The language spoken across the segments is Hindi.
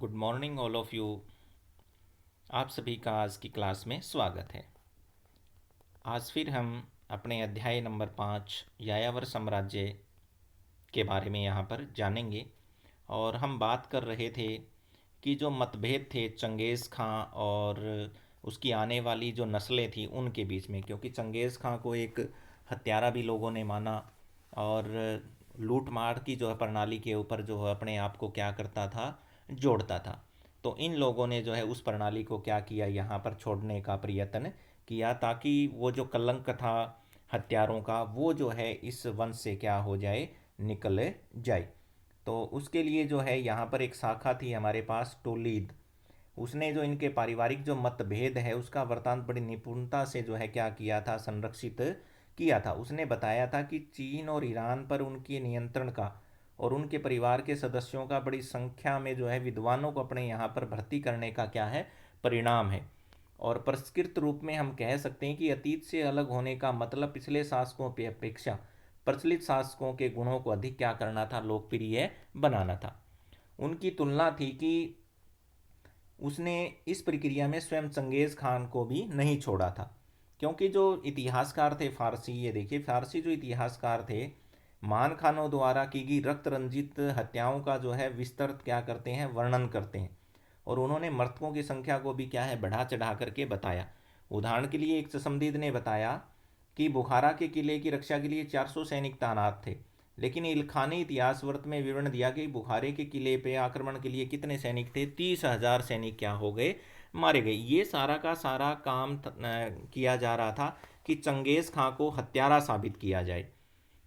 Good morning all of you. आप सभी का आज की क्लास में स्वागत है। आज फिर हम अपने अध्याय नंबर 5 यायावर साम्राज्य के बारे में यहाँ पर जानेंगे। और हम बात कर रहे थे कि जो मतभेद थे चंगेज़ खां और उसकी आने वाली जो नस्लें थी उनके बीच में, क्योंकि चंगेज़ खां को एक हत्यारा भी लोगों ने माना और लूट मार की जो है प्रणाली के ऊपर जो है अपने आप को क्या करता था, जोड़ता था। तो इन लोगों ने जो है उस प्रणाली को क्या किया, यहाँ पर छोड़ने का प्रयत्न किया ताकि वो जो कलंक था हत्यारों का वो जो है इस वंश से क्या हो जाए, निकल जाए। तो उसके लिए जो है यहाँ पर एक शाखा थी हमारे पास, टोलीद। उसने जो इनके पारिवारिक जो मतभेद है उसका वृतांत बड़ी निपुणता से जो है क्या किया था, संरक्षित किया था। उसने बताया था कि चीन और ईरान पर उनके नियंत्रण का और उनके परिवार के सदस्यों का बड़ी संख्या में जो है विद्वानों को अपने यहाँ पर भर्ती करने का क्या है, परिणाम है। और परिष्कृत रूप में हम कह सकते हैं कि अतीत से अलग होने का मतलब पिछले शासकों की अपेक्षा प्रचलित शासकों के गुणों को अधिक क्या करना था, लोकप्रिय बनाना था। उनकी तुलना थी कि उसने इस प्रक्रिया में स्वयं चंगेज़ खान को भी नहीं छोड़ा था, क्योंकि जो इतिहासकार थे फारसी, ये देखिए फारसी जो इतिहासकार थे, मान खानों द्वारा की गई रक्त रंजित हत्याओं का जो है विस्तृत क्या करते हैं, वर्णन करते हैं। और उन्होंने मृतकों की संख्या को भी क्या है, बढ़ा चढ़ा करके बताया। उदाहरण के लिए एक चशमदीद ने बताया कि बुखारा के किले की रक्षा के लिए 400 सैनिक तैनात थे, लेकिन इलखानी इतिहास वर्त में विवरण दिया कि बुखारे के किले पे आक्रमण के लिए कितने सैनिक थे, 30,000 सैनिक क्या हो गए, मारे गए। ये सारा का सारा काम किया जा रहा था कि चंगेज़ खां को हत्यारा साबित किया जाए।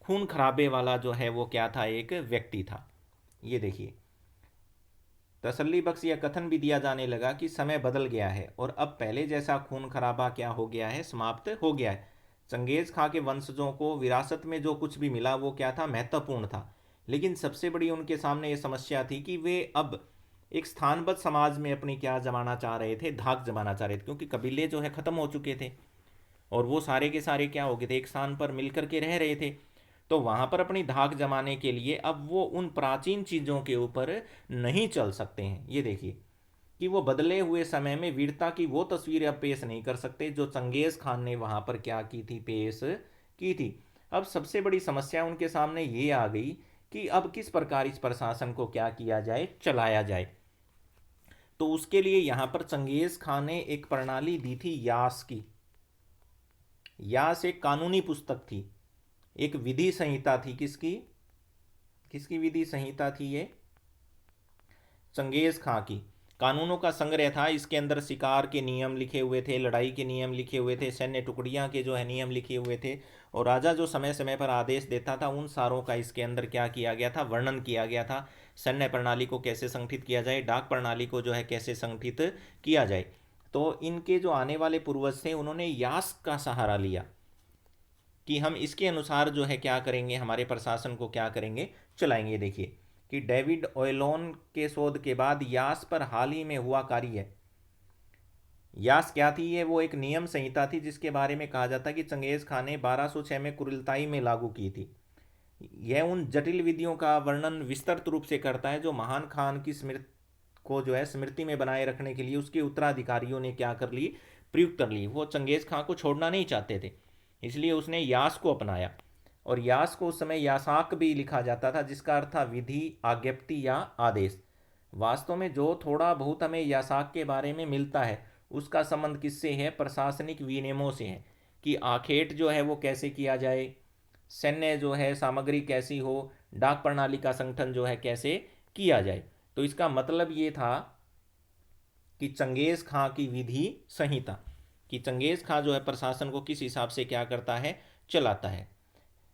खून खराबे वाला जो है वो क्या था, एक व्यक्ति था। ये देखिए, तसल्ली बख्श यह कथन भी दिया जाने लगा कि समय बदल गया है और अब पहले जैसा खून खराबा क्या हो गया है, समाप्त हो गया है। चंगेज़ खां के वंशजों को विरासत में जो कुछ भी मिला वो क्या था, महत्वपूर्ण था। लेकिन सबसे बड़ी उनके सामने ये समस्या थी कि वे अब एक स्थानबद्ध समाज में अपनी क्या जमाना चाह रहे थे, धाक जमाना चाह रहे थे, क्योंकि कबीले जो है ख़त्म हो चुके थे और वो सारे के सारे क्या हो गए थे, एक स्थान पर मिलकर के रह रहे थे। तो वहां पर अपनी धाक जमाने के लिए अब वो उन प्राचीन चीज़ों के ऊपर नहीं चल सकते हैं। ये देखिए कि वो बदले हुए समय में वीरता की वो तस्वीरें अब पेश नहीं कर सकते जो चंगेज़ खान ने वहां पर क्या की थी, पेश की थी। अब सबसे बड़ी समस्या उनके सामने ये आ गई कि अब किस प्रकार इस प्रशासन को क्या किया जाए, चलाया जाए। तो उसके लिए यहाँ पर चंगेज़ खान ने एक प्रणाली दी थी, यास की। यास एक कानूनी पुस्तक थी, एक विधि संहिता थी। किसकी किसकी विधि संहिता थी ये, चंगेज़ खां की। कानूनों का संग्रह था। इसके अंदर शिकार के नियम लिखे हुए थे, लड़ाई के नियम लिखे हुए थे, सैन्य टुकड़ियां के जो है नियम लिखे हुए थे। और राजा जो समय समय पर आदेश देता था उन सारों का इसके अंदर क्या किया गया था, वर्णन किया गया था। सैन्य प्रणाली को कैसे संगठित किया जाए, डाक प्रणाली को जो है कैसे संगठित किया जाए। तो इनके जो आने वाले पूर्वज थे उन्होंने यास का सहारा लिया कि हम इसके अनुसार जो है क्या करेंगे, हमारे प्रशासन को क्या करेंगे, चलाएंगे। देखिए कि डेविड ओयलोन के शोध के बाद यास पर हाल ही में हुआ कार्य है। यास क्या थी, ये वो एक नियम संहिता थी जिसके बारे में कहा जाता है कि चंगेज़ खान ने 1206 में कुरिलताई में लागू की थी। यह उन जटिल विधियों का वर्णन विस्तृत रूप से करता है जो महान खान की स्मृति को जो है स्मृति में बनाए रखने के लिए उसके उत्तराधिकारियों ने क्या कर ली, प्रयुक्त कर ली। वो चंगेज़ खां को छोड़ना नहीं चाहते थे, इसलिए उसने यास को अपनाया। और यास को उस समय यासाक भी लिखा जाता था, जिसका अर्थ था विधि, आज्ञप्ति या आदेश। वास्तव में जो थोड़ा बहुत हमें यासाक के बारे में मिलता है उसका संबंध किससे है, प्रशासनिक विनियमों से है कि आखेट जो है वो कैसे किया जाए, सैन्य जो है सामग्री कैसी हो, डाक प्रणाली का संगठन जो है कैसे किया जाए। तो इसका मतलब ये था कि चंगेज़ खां की विधि संहिता, कि चंगेज़ खां जो है प्रशासन को किस हिसाब से क्या करता है, चलाता है।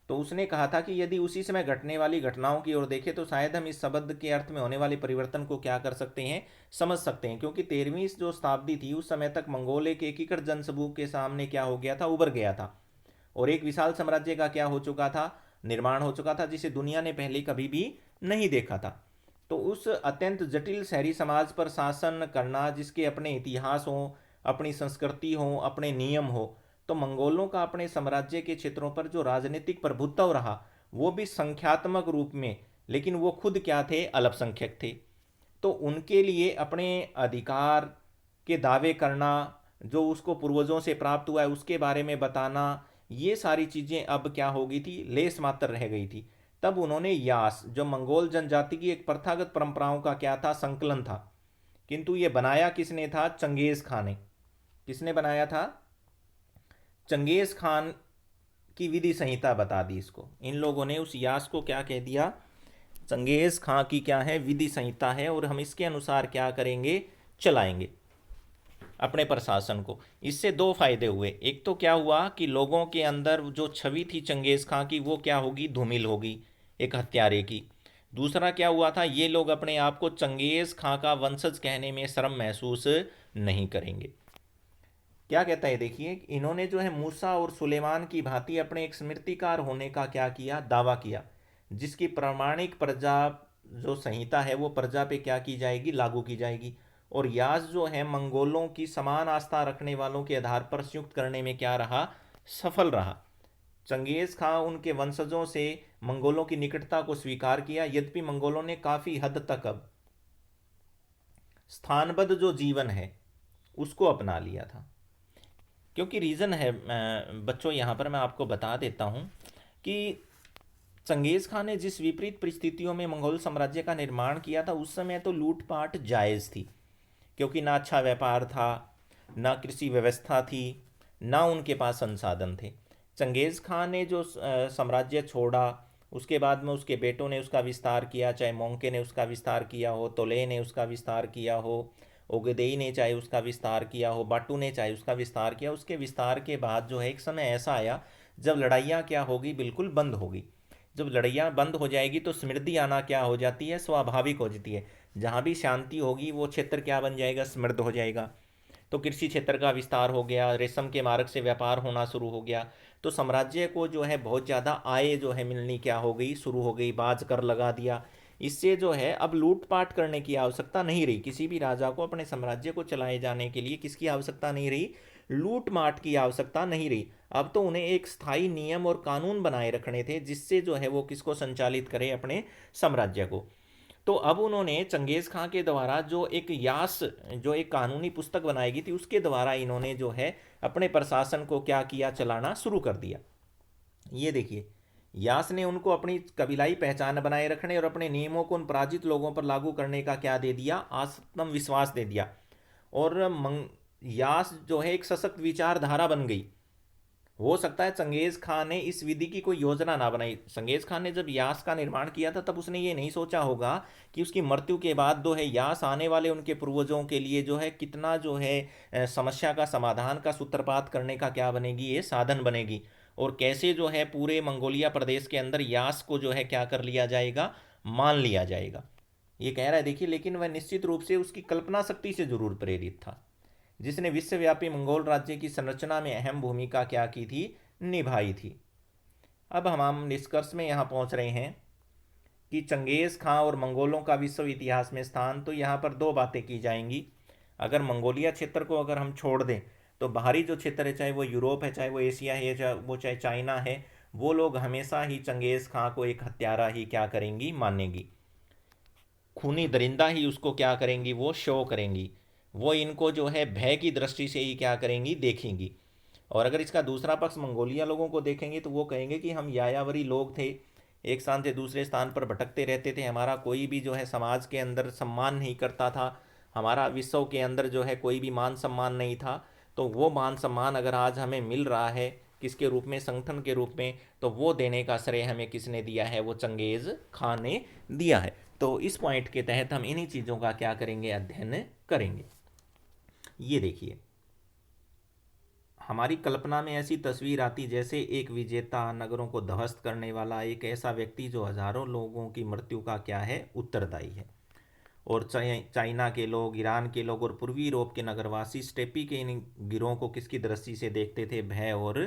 तो उसने कहा था कि यदि उसी समय घटने वाली घटनाओं की ओर देखें तो शायद हम इस शब्द के अर्थ में होने वाले परिवर्तन को क्या कर सकते हैं, समझ सकते हैं। क्योंकि 13वीं जो शताब्दी थी उस समय तक मंगोल एक एकीकृत जनसमूह के सामने क्या हो गया था, उभर गया था और एक विशाल साम्राज्य का क्या हो चुका था, निर्माण हो चुका था, जिसे दुनिया ने पहले कभी भी नहीं देखा था। तो उस अत्यंत जटिल शहरी समाज पर शासन करना जिसके अपने इतिहास हो, अपनी संस्कृति हो, अपने नियम हो, तो मंगोलों का अपने साम्राज्य के क्षेत्रों पर जो राजनीतिक प्रभुत्व रहा वो भी संख्यात्मक रूप में, लेकिन वो खुद क्या थे, अल्पसंख्यक थे। तो उनके लिए अपने अधिकार के दावे करना, जो उसको पूर्वजों से प्राप्त हुआ है उसके बारे में बताना, ये सारी चीज़ें अब क्या हो गई थी, लेस मात्र रह गई थी। तब उन्होंने यास, जो मंगोल जनजाति की एक प्रथागत परंपराओं का क्या था, संकलन था, किंतु ये बनाया किसने था, चंगेज खान ने। किसने बनाया था, चंगेज खान की विधि संहिता बता दी इसको। इन लोगों ने उस यास को क्या कह दिया, चंगेज खां की क्या है, विधि संहिता है, और हम इसके अनुसार क्या करेंगे, चलाएंगे अपने प्रशासन को। इससे दो फायदे हुए। एक तो क्या हुआ कि लोगों के अंदर जो छवि थी चंगेज खां की वो क्या होगी, धूमिल होगी एक हत्यारे की। दूसरा क्या हुआ था, ये लोग अपने आप को चंगेज खां का वंशज कहने में शर्म महसूस नहीं करेंगे। क्या कहता है देखिए, इन्होंने जो है मूसा और सुलेमान की भांति अपने एक स्मृतिकार होने का क्या किया, दावा किया, जिसकी प्रमाणिक प्रजा जो संहिता है वो प्रजा पे क्या की जाएगी, लागू की जाएगी। और याज जो है मंगोलों की समान आस्था रखने वालों के आधार पर संयुक्त करने में क्या रहा, सफल रहा। चंगेज खां उनके वंशजों से मंगोलों की निकटता को स्वीकार किया, यद्यपि मंगोलों ने काफ़ी हद तक अब स्थानबद्ध जो जीवन है उसको अपना लिया था। क्योंकि रीज़न है बच्चों, यहाँ पर मैं आपको बता देता हूँ कि चंगेज़ खान ने जिस विपरीत परिस्थितियों में मंगोल साम्राज्य का निर्माण किया था उस समय तो लूटपाट जायज़ थी, क्योंकि ना अच्छा व्यापार था, ना कृषि व्यवस्था थी, ना उनके पास संसाधन थे। चंगेज़ खान ने जो साम्राज्य छोड़ा, उसके बाद में उसके बेटों ने उसका विस्तार किया, चाहे मोंके ने उसका विस्तार किया हो, तोले ने उसका विस्तार किया हो, ओगदेई ने चाहे उसका विस्तार किया हो, बाटू ने चाहे उसका विस्तार किया। उसके विस्तार के बाद जो है एक समय ऐसा आया जब लड़ाइयाँ क्या होगी, बिल्कुल बंद होगी। जब लड़ाइयाँ बंद हो जाएगी तो समृद्धि आना क्या हो जाती है, स्वाभाविक हो जाती है। जहाँ भी शांति होगी वो क्षेत्र क्या बन जाएगा, समृद्ध हो जाएगा। तो कृषि क्षेत्र का विस्तार हो गया, रेशम के मार्ग से व्यापार होना शुरू हो गया, तो साम्राज्य को जो है बहुत ज़्यादा आय जो है मिलनी क्या हो गई, शुरू हो गई, बाज कर लगा दिया। इससे जो है अब लूटपाट करने की आवश्यकता नहीं रही, किसी भी राजा को अपने साम्राज्य को चलाए जाने के लिए किसकी आवश्यकता नहीं रही, लूट माट की आवश्यकता नहीं रही। अब तो उन्हें एक स्थायी नियम और कानून बनाए रखने थे जिससे जो है वो किसको संचालित करे, अपने साम्राज्य को। तो अब उन्होंने चंगेज़ खां के द्वारा जो एक यास, जो एक कानूनी पुस्तक बनाई गई थी उसके द्वारा इन्होंने जो है अपने प्रशासन को क्या किया, चलाना शुरू कर दिया। ये देखिए, यास ने उनको अपनी कबीलाई पहचान बनाए रखने और अपने नियमों को उन पराजित लोगों पर लागू करने का क्या दे दिया, आत्मविश्वास दे दिया। और यास जो है एक सशक्त विचारधारा बन गई। हो सकता है चंगेज खान ने इस विधि की कोई योजना ना बनाई। चंगेज खान ने जब यास का निर्माण किया था तब उसने ये नहीं सोचा होगा कि उसकी मृत्यु के बाद जो है यास आने वाले उनके पूर्वजों के लिए जो है कितना जो है समस्या का समाधान का सूत्रपात करने का क्या बनेगी, ये साधन बनेगी। और कैसे जो है पूरे मंगोलिया प्रदेश के अंदर यास को जो है क्या कर लिया जाएगा, मान लिया जाएगा। ये कह रहा है देखिए, लेकिन वह निश्चित रूप से उसकी कल्पना शक्ति से जरूर प्रेरित था, जिसने विश्वव्यापी मंगोल राज्य की संरचना में अहम भूमिका क्या की थी, निभाई थी। अब हम निष्कर्ष में यहाँ पहुँच रहे हैं कि चंगेज़ खां और मंगोलों का विश्व इतिहास में स्थान। तो यहाँ पर दो बातें की जाएंगी। अगर मंगोलिया क्षेत्र को अगर हम छोड़ दें तो बाहरी जो क्षेत्र है, चाहे वो यूरोप है, चाहे वो एशिया है, चाहे चाइना है, वो लोग हमेशा ही चंगेज़ खां को एक हत्यारा ही क्या करेंगी, मानेंगी, खूनी दरिंदा ही उसको क्या करेंगी, वो शो करेंगी, वो इनको जो है भय की दृष्टि से ही क्या करेंगी, देखेंगी। और अगर इसका दूसरा पक्ष मंगोलिया लोगों को देखेंगे तो वो कहेंगे कि हम यायावरी लोग थे, एक स्थान से दूसरे स्थान पर भटकते रहते थे, हमारा कोई भी जो है समाज के अंदर सम्मान नहीं करता था, हमारा विश्व के अंदर जो है कोई भी मान सम्मान नहीं था। तो वो मान सम्मान अगर आज हमें मिल रहा है किसके रूप में, संगठन के रूप में, तो वो देने का श्रेय हमें किसने दिया है, वो चंगेज़ खान ने दिया है। तो इस पॉइंट के तहत हम इन्हीं चीज़ों का क्या करेंगे, अध्ययन करेंगे। ये देखिए, हमारी कल्पना में ऐसी तस्वीर आती जैसे एक विजेता, नगरों को ध्वस्त करने वाला, एक ऐसा व्यक्ति जो हजारों लोगों की मृत्यु का क्या है, उत्तरदायी है। और चाइना के लोग, ईरान के लोग और पूर्वी यूरोप के नगरवासी स्टेपी के इन गिरोह को किसकी दृष्टि से देखते थे, भय और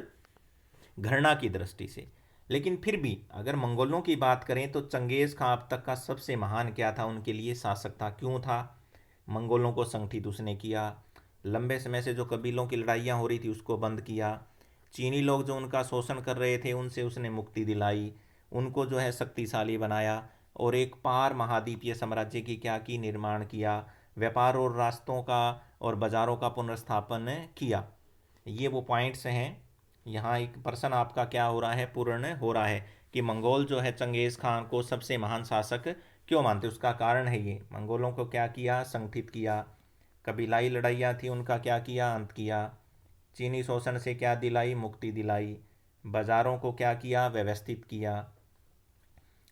घृणा की दृष्टि से। लेकिन फिर भी अगर मंगोलों की बात करें तो चंगेज़ खां अब तक का सबसे महान क्या था, उनके लिए शासक था। क्यों था, मंगोलों को संगठित उसने किया, लंबे समय से जो कबीलों की लड़ाइयाँ हो रही थी उसको बंद किया, चीनी लोग जो उनका शोषण कर रहे थे उनसे उसने मुक्ति दिलाई, उनको जो है शक्तिशाली बनाया, और एक पार महाद्वीपीय साम्राज्य की क्या की निर्माण किया, व्यापार और रास्तों का और बाजारों का पुनर्स्थापन किया। ये वो पॉइंट्स हैं। यहाँ एक पर्सन आपका क्या हो रहा है, पूर्ण हो रहा है कि मंगोल जो है चंगेज़ खान को सबसे महान शासक क्यों मानते। उसका कारण है ये, मंगोलों को क्या किया, संगठित किया। कबीलाई लड़ाइयाँ थी, उनका क्या किया, अंत किया। चीनी शोषण से क्या दिलाई, मुक्ति दिलाई। बाजारों को क्या किया, व्यवस्थित किया।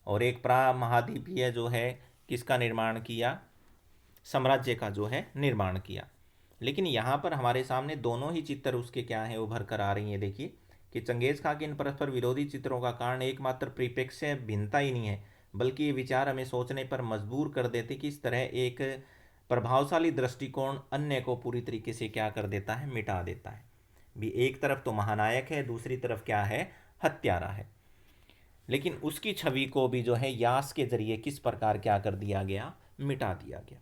और एक प्रा महाद्वीपीय जो है किसका निर्माण किया, साम्राज्य का जो है निर्माण किया। लेकिन यहाँ पर हमारे सामने दोनों ही चित्र उसके क्या हैं, उभर कर आ रही हैं। देखिए कि चंगेज़ खां के इन परस्पर विरोधी चित्रों का कारण एकमात्र परिप्रेक्ष्य भिन्नता ही नहीं है, बल्कि ये विचार हमें सोचने पर मजबूर कर देते कि इस तरह एक प्रभावशाली दृष्टिकोण अन्य को पूरी तरीके से क्या कर देता है, मिटा देता है। भी एक तरफ तो महानायक है, दूसरी तरफ क्या है, हत्यारा है। लेकिन उसकी छवि को भी जो है यास के जरिए किस प्रकार क्या कर दिया गया, मिटा दिया गया।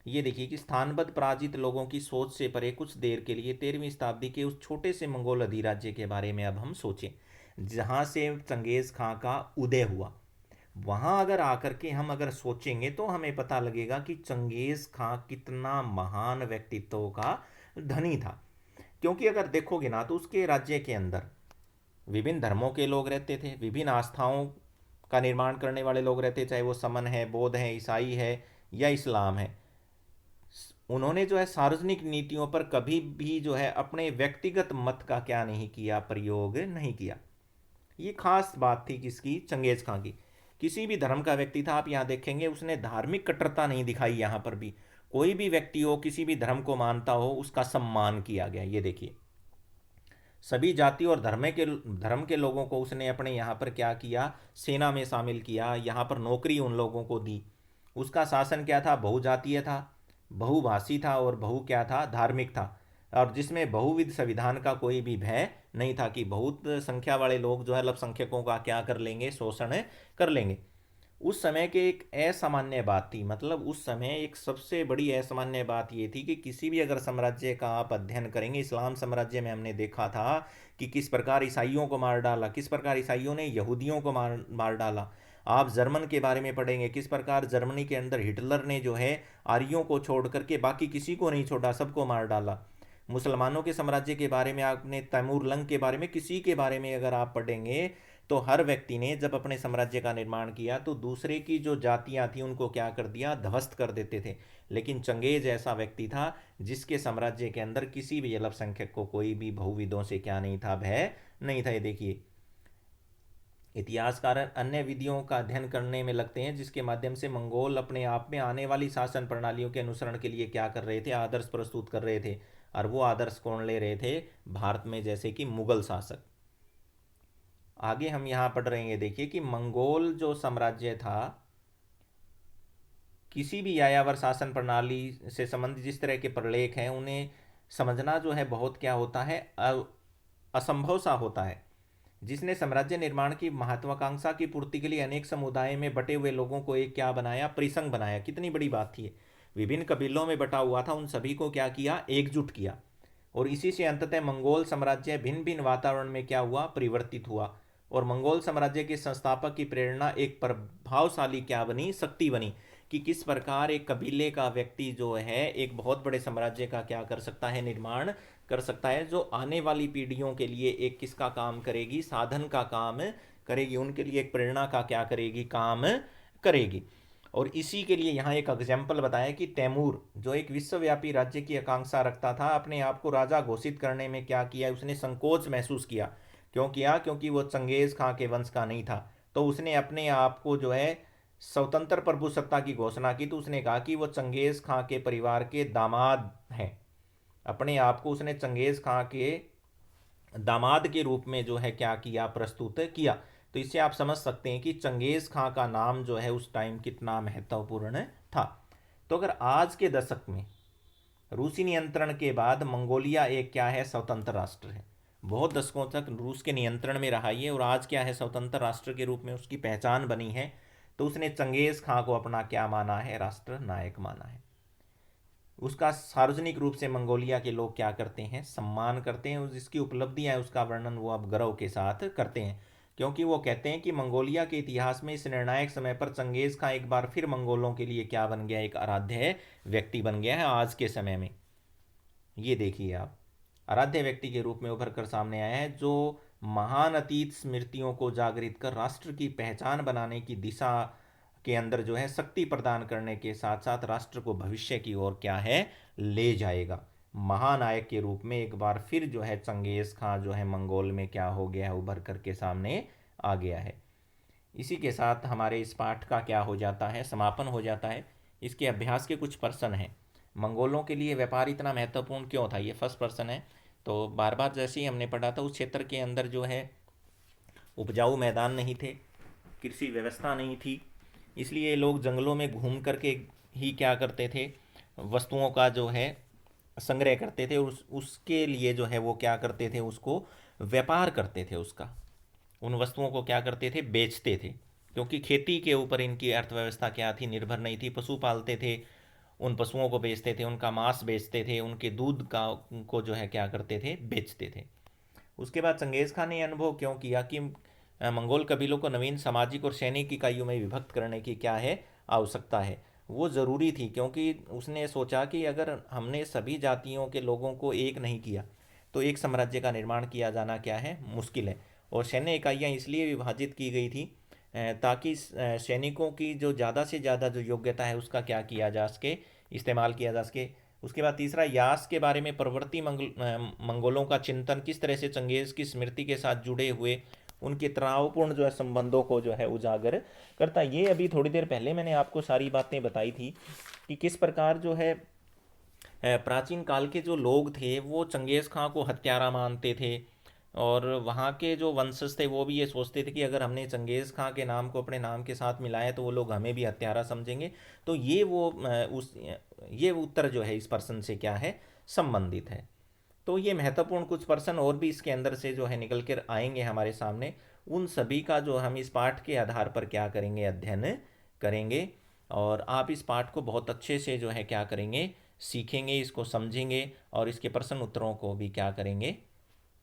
ये देखिए कि स्थानबद्ध पराजित लोगों की सोच से परे कुछ देर के लिए 13वीं शताब्दी के उस छोटे से मंगोल अधिराज्य के बारे में अब हम सोचें, जहाँ से चंगेज़ खां का उदय हुआ। वहाँ अगर आकर के हम अगर सोचेंगे तो हमें पता लगेगा कि चंगेज़ खां कितना महान व्यक्तित्व का धनी था। क्योंकि अगर देखोगे ना तो उसके राज्य के अंदर विभिन्न धर्मों के लोग रहते थे, विभिन्न आस्थाओं का निर्माण करने वाले लोग रहते, चाहे वो समन है, बौद्ध है, ईसाई है या इस्लाम है। उन्होंने जो है सार्वजनिक नीतियों पर कभी भी जो है अपने व्यक्तिगत मत का क्या नहीं किया, प्रयोग नहीं किया। ये खास बात थी किसकी, चंगेज़ खां की। किसी भी धर्म का व्यक्ति था, आप यहाँ देखेंगे उसने धार्मिक कट्टरता नहीं दिखाई। यहाँ पर भी कोई भी व्यक्ति हो, किसी भी धर्म को मानता हो, उसका सम्मान किया गया। ये देखिए सभी जाति और धर्म के लोगों को उसने अपने यहाँ पर क्या किया, सेना में शामिल किया, यहाँ पर नौकरी उन लोगों को दी। उसका शासन क्या था, बहुजातीय था, बहुभाषी था और बहु क्या था, धार्मिक था। और जिसमें बहुविध संविधान का कोई भी भय नहीं था कि बहुत संख्या वाले लोग जो है अल्पसंख्यकों का क्या कर लेंगे, शोषण कर लेंगे। उस समय के एक असामान्य बात थी, मतलब उस समय एक सबसे बड़ी असामान्य बात ये थी कि किसी भी अगर साम्राज्य का आप अध्ययन करेंगे, इस्लाम साम्राज्य में हमने देखा था कि किस प्रकार ईसाइयों को मार डाला, किस प्रकार ईसाइयों ने यहूदियों को मार डाला। आप जर्मन के बारे में पढ़ेंगे, किस प्रकार जर्मनी के अंदर हिटलर ने जो है आर्यों को छोड़ करके बाकी किसी को नहीं छोड़ा, सबको मार डाला। मुसलमानों के साम्राज्य के बारे में आपने, तैमूर लंग के बारे में, किसी के बारे में अगर आप पढ़ेंगे तो हर व्यक्ति ने जब अपने साम्राज्य का निर्माण किया तो दूसरे की जो जातियां थी उनको क्या कर दिया, ध्वस्त कर देते थे। लेकिन चंगेज ऐसा व्यक्ति था जिसके साम्राज्य के अंदर किसी भी अल्पसंख्यक को कोई भी बहुविधों से क्या नहीं था, भय नहीं था। ये देखिए इतिहासकार अन्य विधियों का अध्ययन करने में लगते हैं जिसके माध्यम से मंगोल अपने आप में आने वाली शासन प्रणालियों के अनुसरण के लिए क्या कर रहे थे, आदर्श प्रस्तुत कर रहे थे। और वो आदर्श कौन ले रहे थे, भारत में जैसे कि मुगल शासक। आगे हम यहाँ पढ़ रहे हैं, देखिए कि मंगोल जो साम्राज्य था, किसी भी यायावर शासन प्रणाली से संबंधित जिस तरह के प्रलेख हैं उन्हें समझना जो है बहुत क्या होता है, असंभव सा होता है। जिसने साम्राज्य निर्माण की महत्वाकांक्षा की पूर्ति के लिए अनेक समुदाय में बटे हुए लोगों को एक क्या बनाया, परिसंघ बनाया। कितनी बड़ी बात थी। विभिन्न कबीलों में बटा हुआ था, उन सभी को क्या किया, एकजुट किया। और इसी से अंततः मंगोल साम्राज्य भिन्न भिन्न वातावरण में क्या हुआ, परिवर्तित हुआ। और मंगोल साम्राज्य के संस्थापक की प्रेरणा एक प्रभावशाली क्या बनी, शक्ति बनी कि किस प्रकार एक कबीले का व्यक्ति जो है एक बहुत बड़े साम्राज्य का क्या कर सकता है, निर्माण कर सकता है, जो आने वाली पीढ़ियों के लिए एक किसका काम करेगी, साधन का काम करेगी, उनके लिए एक प्रेरणा का क्या करेगी, काम करेगी। और इसी के लिए यहाँ एक एग्जाम्पल बताया कि तैमूर जो एक विश्वव्यापी राज्य की आकांक्षा रखता था, अपने आप को राजा घोषित करने में क्या किया, उसने संकोच महसूस किया। क्यों किया, क्योंकि वो चंगेज़ खां के वंश का नहीं था। तो उसने अपने आप को जो है स्वतंत्र प्रभुसत्ता की घोषणा की। तो उसने कहा कि वो चंगेज़ खां के परिवार के दामाद हैं। अपने आप को उसने चंगेज़ खां के दामाद के रूप में जो है क्या किया, प्रस्तुत किया। तो इससे आप समझ सकते हैं कि चंगेज़ खां का नाम जो है उस टाइम कितना महत्वपूर्ण था। तो अगर आज के दशक में रूसी नियंत्रण के बाद मंगोलिया एक क्या है, स्वतंत्र राष्ट्र है। बहुत दशकों तक रूस के नियंत्रण में रहा ये, और आज क्या है, स्वतंत्र राष्ट्र के रूप में उसकी पहचान बनी है। तो उसने चंगेज़ खां को अपना क्या माना है, राष्ट्र नायक माना है। उसका सार्वजनिक रूप से मंगोलिया के लोग क्या करते हैं, सम्मान करते हैं। जिसकी उपलब्धियां है उसका वर्णन वो अब गर्व के साथ करते हैं। क्योंकि वो कहते हैं कि मंगोलिया के इतिहास में इस निर्णायक समय पर चंगेज़ खां एक बार फिर मंगोलों के लिए क्या बन गया, एक आराध्य व्यक्ति बन गया है आज के समय में। ये देखिए आप, आराध्य व्यक्ति के रूप में उभर कर सामने आया है, जो महान अतीत स्मृतियों को जागृत कर राष्ट्र की पहचान बनाने की दिशा के अंदर जो है शक्ति प्रदान करने के साथ साथ राष्ट्र को भविष्य की ओर क्या है, ले जाएगा। महानायक के रूप में एक बार फिर जो है चंगेज़ खां जो है मंगोल में क्या हो गया है, उभर करके सामने आ गया है। इसी के साथ हमारे इस पाठ का क्या हो जाता है, समापन हो जाता है। इसके अभ्यास के कुछ प्रश्न हैं। मंगोलों के लिए व्यापार इतना महत्वपूर्ण क्यों था, ये फर्स्ट प्रश्न है। तो बार बार जैसे ही हमने पढ़ा था, उस क्षेत्र के अंदर जो है उपजाऊ मैदान नहीं थे, कृषि व्यवस्था नहीं थी, इसलिए लोग जंगलों में घूम करके ही क्या करते थे, वस्तुओं का जो है संग्रह करते थे, उसके लिए जो है वो क्या करते थे, उसको व्यापार करते थे, उसका उन वस्तुओं को क्या करते थे, बेचते थे। क्योंकि खेती के ऊपर इनकी अर्थव्यवस्था क्या थी, निर्भर नहीं थी। पशु पालते थे, उन पशुओं को बेचते थे, उनका मांस बेचते थे, उनके दूध का को जो है क्या करते थे, बेचते थे। उसके बाद चंगेज़ खान ने अनुभव क्यों किया कि मंगोल कबीलों को नवीन सामाजिक और सैनिक इकाइयों में विभक्त करने की क्या है, आवश्यकता है। वो ज़रूरी थी, क्योंकि उसने सोचा कि अगर हमने सभी जातियों के लोगों को एक नहीं किया तो एक साम्राज्य का निर्माण किया जाना क्या है, मुश्किल है। और सैन्य इकाइयाँ इसलिए विभाजित की गई थी ताकि सैनिकों की जो ज़्यादा से ज़्यादा जो योग्यता है उसका क्या किया जा सके, इस्तेमाल किया जा सके। उसके बाद तीसरा, यास के बारे में प्रवृत्ति मंगोलों का चिंतन किस तरह से चंगेज़ की स्मृति के साथ जुड़े हुए उनके तनावपूर्ण जो है संबंधों को जो है उजागर करता है। ये अभी थोड़ी देर पहले मैंने आपको सारी बातें बताई थी कि किस प्रकार जो है प्राचीन काल के जो लोग थे वो चंगेज़ खां को हत्यारा मानते थे, और वहाँ के जो वंशज थे वो भी ये सोचते थे कि अगर हमने चंगेज़ खां के नाम को अपने नाम के साथ मिलाया तो वो लोग हमें भी हत्यारा समझेंगे। तो ये उत्तर जो है इस प्रश्न से क्या है, संबंधित है। तो ये महत्वपूर्ण कुछ प्रश्न और भी इसके अंदर से जो है निकल कर आएंगे हमारे सामने। उन सभी का जो हम इस पाठ के आधार पर क्या करेंगे, अध्ययन करेंगे। और आप इस पाठ को बहुत अच्छे से जो है क्या करेंगे, सीखेंगे, इसको समझेंगे, और इसके प्रश्न उत्तरों को भी क्या करेंगे,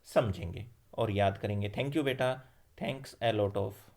समझेंगे और याद करेंगे। थैंक यू बेटा, थैंक्स ए लॉट ऑफ।